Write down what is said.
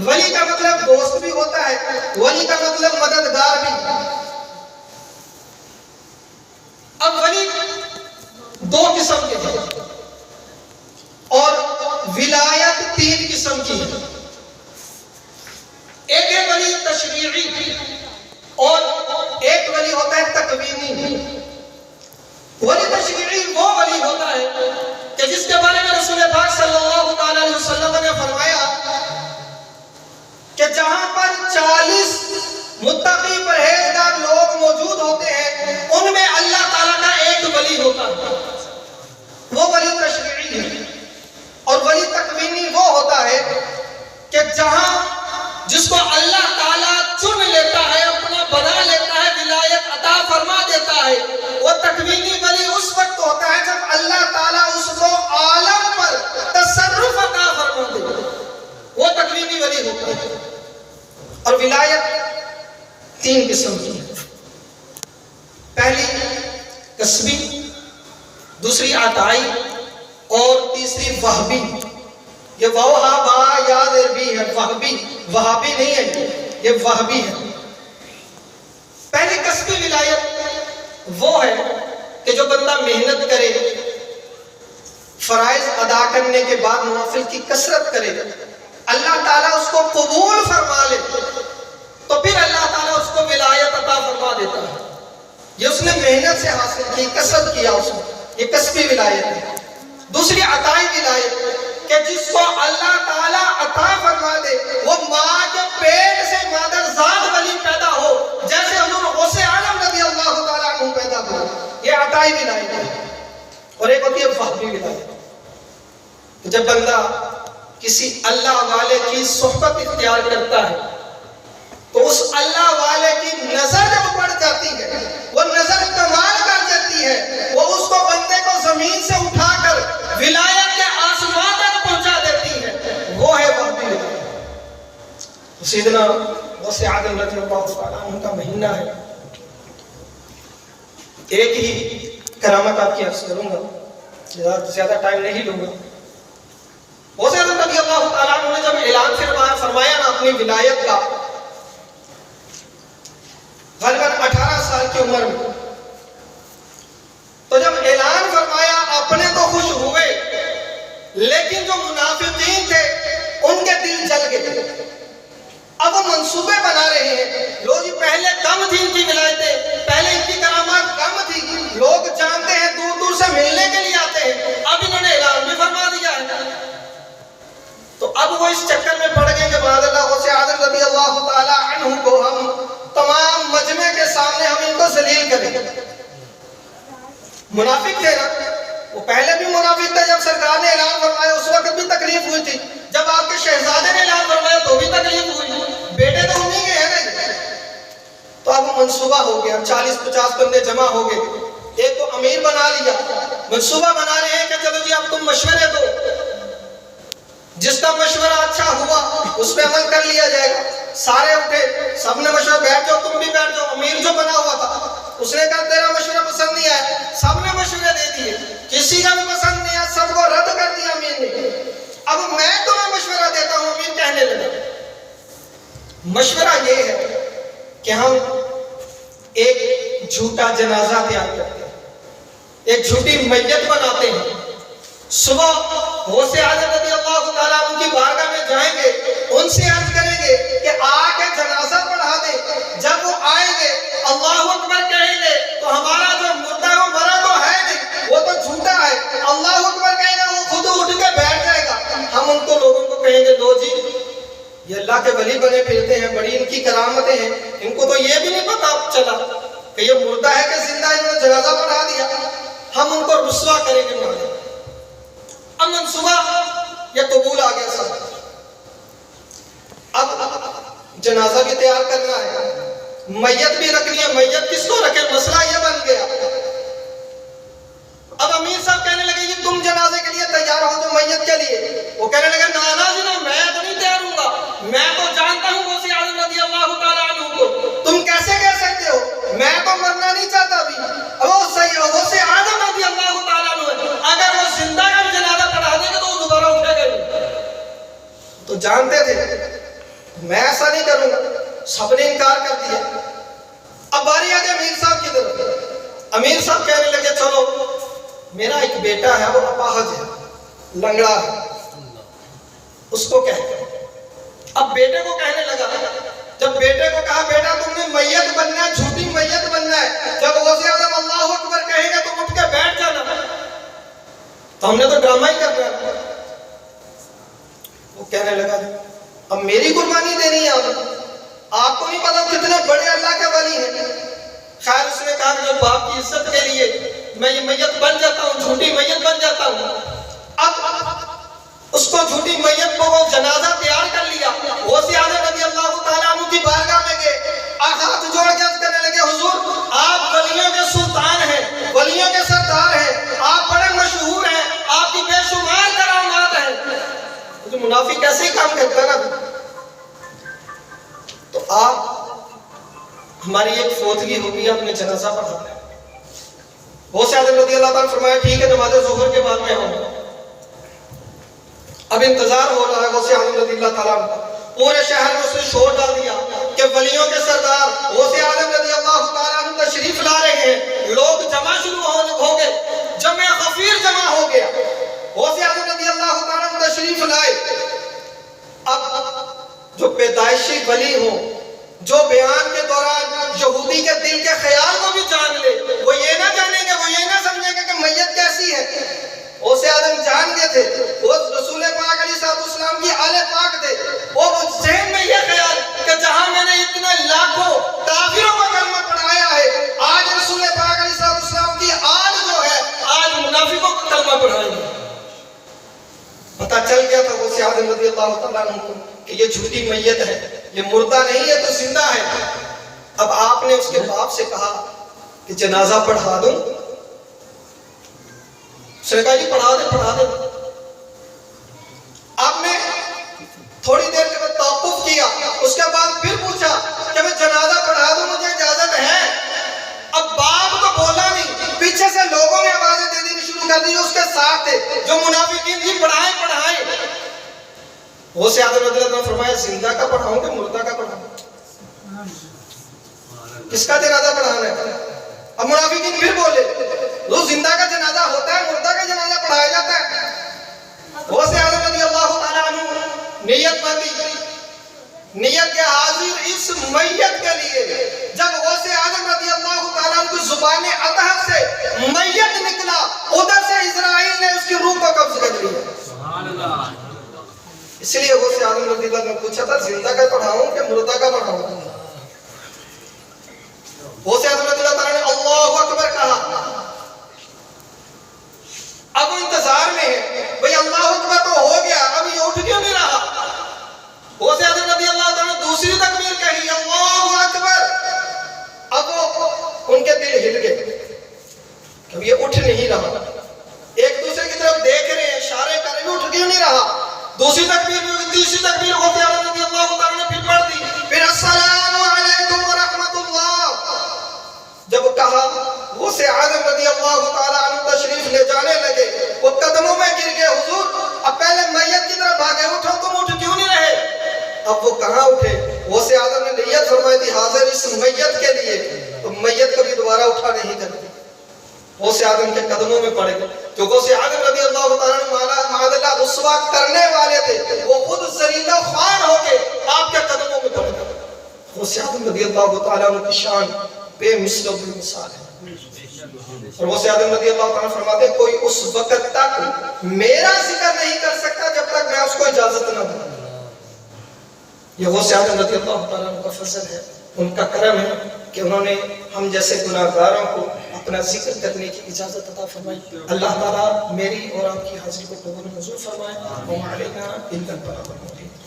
ولی کا مطلب دوست بھی ہوتا ہے، ولی کا مطلب مددگار بھی۔ اب ولی دو قسم کے ہیں اور ولایت تین قسم کی ہے۔ ایک ہے ولی تشریعی اور ایک ولی ہوتا ہے تکوینی۔ ولی تشریعی وہ ولی ہوتا ہے کہ جس کے بارے میں رسول پاک صلی اللہ تعالی علیہ وسلم نے فرمایا کہ جہاں پر 40 متقی پرہیزگار لوگ موجود ہوتے ہیں ان میں اللہ تعالیٰ کا ایک ولی ہوتا ہے، وہ ولی تشریعی ہے۔ اور ولی تکوینی وہ ہوتا ہے کہ جہاں جس کو اللہ تعالیٰ چن لیتا ہے، اپنا بنا لیتا ہے، ولایت عطا فرما دیتا ہے، وہ تکوینی ولی اس وقت ہوتا ہے جب اللہ تعالیٰ اس کو عالم پر تصرف عطا فرما دے، وہ تکوینی ولی ہوتا ہے۔ اور ولایت تین قسم کی ہے، پہلی کسبی، دوسری عطائی اور تیسری وہبی۔ یہ وہا با یاد عربی ہے، وہبی، وہابی نہیں ہے، یہ وہبی ہے۔ پہلی کسبی ولایت وہ ہے کہ جو بندہ محنت کرے، فرائض ادا کرنے کے بعد نوافل کی کثرت کرے، اللہ تعالیٰ اس کو قبول فرما لے تو پھر اللہ تعالیٰ اس کو ولایت عطا فرما دیتا ہے۔ یہ اس نے محنت سے حاصل کی، کسب کیا اس نے، یہ کسبی ولایت ہے۔ دوسری عطائی ولایت کہ جس کو اللہ تعالیٰ عطا فرما دے، وہ ماں کے پیٹ سے مادرزاد ولی پیدا ہو، جیسے حضور غوث اعظم رضی اللہ تعالیٰ عنہ پیدا ہو، یہ عطائی ولایت ہے۔ اور ایک ہوتی ہے وہبی ولایت، جب بندہ کسی اللہ والے کی صحبت اختیار کرتا ہے تو اس اللہ والے کی نظر جب پڑ جاتی ہے، وہ نظر کمال کر دیتی ہے، وہ اس کو بندے کو زمین سے اٹھا کر ولایت کے آسمان تک پہنچا دیتی ہے، وہ ہے وہبی ولایت۔ سیدنا غوث اعظم رضی اللہ تعالیٰ عنہ کا مہینہ ہے۔ ایک ہی کرامت آپ کی عرض کروں گا، زیادہ ٹائم نہیں لوں گا۔ غوث اعظم رضی اللہ تعالیٰ عنہ نے جب اعلان فرمایا نا اپنی ولایت کا، غالباً 18 سال کی عمر میں، تو جب اعلان فرمایا اپنے تو خوش ہوئے، لیکن جو منافقین تھے ان کے دل جل گئے۔ اب وہ منصوبے بنا رہے ہیں، لوگ پہلے کم تھی ان کی ولایتیں، پہلے ان کی کرامات کم تھی، لوگ جانتے ہیں، دور دور سے ملنے کے لیے آتے ہیں، اب انہوں نے اعلان بھی فرما دیا ہے۔ تو اب وہ اس چکر میں پڑ گئے کہ معاذ اللہ غوث اعظم رضی اللہ تعالی عنہ کو ہم تمام مجمع کے سامنے ہم ان کو ذلیل کریں۔ منافق تھے نا، وہ پہلے بھی منافق تھے، جب سرکار نے اعلان فرمایا اس وقت بھی تکلیف ہوئی تھی، جب آپ کے شہزادے نے اعلان فرمایا تو بھی تکلیف ہوئی، بیٹے تو انہی کے ہیں نا۔ تو اب منصوبہ ہو گیا، 40-50 بندے جمع ہو گئے، ایک تو امیر بنا لیا، منصوبہ بنا رہے ہیں کہ چلو جی اب تم مشورے دو، جس کا مشورہ اچھا ہوا اس پہ عمل کر لیا جائے گا۔ سارے اٹھے، سب نے مشورہ، بیٹھ جاؤ تم بھی بیٹھ جاؤ۔ امیر جو بنا ہوا تھا اس نے کہا تیرا مشورہ پسند نہیں آیا، سب نے مشورے دے دیے، کسی کا بھی پسند نہیں آیا، سب کو رد کر دیا امیر نے۔ اب میں تمہیں مشورہ دیتا ہوں، امیر کہنے لگا۔ مشورہ یہ ہے کہ ہم ایک جھوٹا جنازہ تیار کرتے ہیں، ایک جھوٹی میت بناتے ہیں، صبح غوث اعظم رضی اللہ تعالیٰ عنہ کی بارگاہ میں جائیں گے، ان سے عرض کریں گے کہ آ کے جنازہ پڑھا دیں۔ جب وہ آئیں گے اللہ اکبر کہیں گے تو ہمارا جو مردہ ہے وہ مرا تو ہے نہیں، وہ تو جھوٹا ہے۔ اللہ اکبر کہیں گے وہ خود اٹھ کے بیٹھ جائے گا۔ ہم ان کو لوگوں کو کہیں گے لو جی یہ اللہ کے ولی بنے پھرتے ہیں، بڑی ان کی کرامتیں ہیں، ان کو تو یہ بھی نہیں پتا چلا کہ یہ مردہ ہے کہ زندہ، انہوں نے جنازہ پڑھا دیا۔ ہم ان کو رسوا کریں گے مارے۔ اب منصوبہ یہ قبول آ گیا سب، اب جنازہ بھی تیار کرنا ہے، میت بھی رکھنی ہے، میت کس کو رکھے، مسئلہ یہ بن گیا۔ اب امیر صاحب کہنے لگے یہ تم جنازے کے لیے تیار ہو جو میت کے لیے؟ وہ کہنے لگے نانا جی نا، میں تو نہیں تیار ہوں گا، میں تو جانتا ہوں غوث اعظم رضی اللہ تعالیٰ عنہ کو، تم کیسے کہہ سکتے ہو، میں تو مرنا نہیں چاہتا ابھی۔ وہ صحیح ہے، غوث اعظم رضی اللہ تعالیٰ عنہ اگر وہ زندہ کا بھی جنازہ پڑھا دے گا تو وہ دوبارہ اٹھے گا۔ تو جانتے تھے میں ایسا نہیں کروں گا. سب نے انکار کر دیا. اب باری آ گئی امیر صاحب کی طرف. امیر صاحب کہنے لگے چلو میرا ایک بیٹا ہے وہ اپاہج ہے, لنگڑا ہے, اس کو کہتے. اب بیٹے کو کہنے لگا, جب بیٹے کو کہا بیٹا تم نے میت بننا ہے, جھوٹی میت بننا ہے, جب غوث اعظم اللہ اکبر کہیں گے تو اٹھ کے بیٹھ جانا, تو ہم نے تو ڈرامہ ہی کرنا ہے. وہ کہنے لگا اب میری قربانی دینی ہے, آپ کو نہیں پتا کتنے بڑے اللہ کے ولی ہیں. خیر اس نے کہا کہ جب باپ کی عزت کے لیے میں یہ میت بن جاتا ہوں, جھوٹی میت بن جاتا ہوں. اب اس کو جھوٹی میت کو وہ جنازہ تیار کر لیا. غوث اعظم رضی اللہ تعالیٰ عنہ کی بارگاہ میں گئے, ہاتھ جوڑ کے عرض کرنے لگے حضور آپ ولیوں کے سلطان ہیں, ولیوں کے سردار ہیں, آپ بڑے مشہور ہیں, آپ کی بے شمار کرامات ہیں. جو منافق ایسے ہی کام کرتا ہے نا, تو آپ ہماری ایک فوتگی ہوگی, آپ نے جنازہ پڑھا ہے. غوث اعظم رضی اللہ تعالیٰ فرمایا ٹھیک ہے نماز ظہر کے بعد میں ہوں. اب انتظار ہو رہا ہے غوث اعظم رضی اللہ تعالیٰ عنہ. پورے شہر میں اس نے شور ڈال دیا کہ ولیوں کے سردار غوث اعظم رضی اللہ تعالیٰ عنہ تشریف لا رہے ہیں. لوگ جمع شروع ہو گئے, جمع خفیر جمع ہو گیا. غوث اعظم رضی اللہ تعالیٰ عنہ تشریف لائے. اب جو پیدائشی ولی ہوں, جو بیان کے دوران یہودی کے دل کے خیال کو بھی جان لے, وہ یہ نہ جانیں گے, وہ یہ نہ سمجھیں گے کہ میت کیسی ہے. غوث اعظم جان گئے تھے وہ رسول پاک علیہ السلام کی آل پاک تھے. وہ ذہن میں یہ خیال کہ جہاں میں نے اتنے لاکھوں کافروں کو کلمہ پڑھایا ہے, آج رسول پاک علیہ السلام کی آل جو ہے آج منافقوں کو کلمہ پڑھائیں گے. پتہ چل گیا تھا غوث اعظم رضی اللہ تعالیٰ عنہ کو کہ یہ جھوٹی میت ہے, یہ مردہ نہیں ہے تو زندہ ہے. اب آپ نے اس کے باپ سے کہا کہ جنازہ پڑھا دوں. اس نے کہا جی پڑھا دے. آپ نے تھوڑی دیر کے بعد توقف کیا, اس کے بعد پھر پوچھا کہ میں جنازہ پڑھا دوں, مجھے اجازت ہے. اب باپ تو بولا نہیں, پیچھے سے لوگوں نے آوازیں دے دینی شروع کر دی جو اس کے ساتھ تھے, جو منافقین جی پڑھائیں. غوث اعظم رضی اللہ عنہ فرمایا زندہ کا پڑھاؤں کہ مردہ کا پڑھاؤں, کس کا جنازہ پڑھانا ہے. اب منافقین پھر بولے وہ زندہ کا جنازہ ہوتا ہے, مردہ کا جنازہ پڑھایا جاتا ہے. غوث اعظم رضی اللہ تعالیٰ عنہ نیت باندھی, نیت کے حاضر اس میت کے لیے. جب غوث اعظم رضی اللہ تعالیٰ عنہ کی زبان اطہر سے میت نکلا, ادھر سے اسرائیل نے اس کی روح کو قبض کر لیا. سبحان اللہ. اس لیے غوث اعظم رضی اللہ نے پوچھا تھا زندہ کا پڑھاؤں کہ مردہ کا پڑھاؤں. غوث اعظم رضی اللہ تعالیٰ نے اللہ اکبر کہا. اب انتظار میں ہے, بھئی اللہ اکبر تو ہو گیا, اب یہ اٹھ کیوں نہیں رہا. غوث اعظم رضی اللہ تعالیٰ نے دوسری تکبیر کہی اللہ اکبر. اب ان کے دل ہل گئے, اب یہ اٹھ نہیں رہا. ایک دوسرے کی طرف دیکھ رہے ہیں, اشارے کر رہے ہیں, اٹھ کیوں نہیں رہا. دوسری تکبیر تیسری تکبیر غوث اعظم رضی اللہ تعالیٰ نے پھر پڑھ دی. پھر السلام علیکم ورحمۃ اللہ جب کہا, غوث اعظم رضی اللہ تعالیٰ عنہ تشریف لے جانے لگے. وہ قدموں میں گر گئے, حضور اب پہلے میت کی طرف بھاگے, اٹھو تم اٹھ کیوں نہیں رہے. اب وہ کہاں اٹھے. غوث اعظم نے نیت فرمائی تھی حاضر اس میت کے لیے, تو میت کبھی دوبارہ اٹھا نہیں کرتی. غوث اعظم کے قدموں میں پڑ گئے. جو غوث اعظم رضی اللہ تعالیٰ عنہ معاذ اللہ رسوا کرنے والے تھے, وہ خود ذلیلہ خوار ہو کے آپ کے قدموں میں پڑ گئے. غوث اعظم رضی اللہ تعالیٰ عنہ کی شان بے مثل و بے مثال ہے. اور غوث اعظم رضی اللہ تعالیٰ فرماتے ہیں کوئی اس وقت تک میرا ذکر نہیں کر سکتا جب تک میں اس کو اجازت نہ دوں. یہ غوث اعظم رضی اللہ تعالیٰ عنہ کا فضل ہے, ان کا کرم ہے کہ انہوں نے ہم جیسے گناہگاروں کو اپنا ذکر کرنے کی اجازت عطا فرمائی. اللہ تعالیٰ میری اور آپ کی حاضری کو قبول منظور فرمائے. وعلینا الا البلاغ المبین.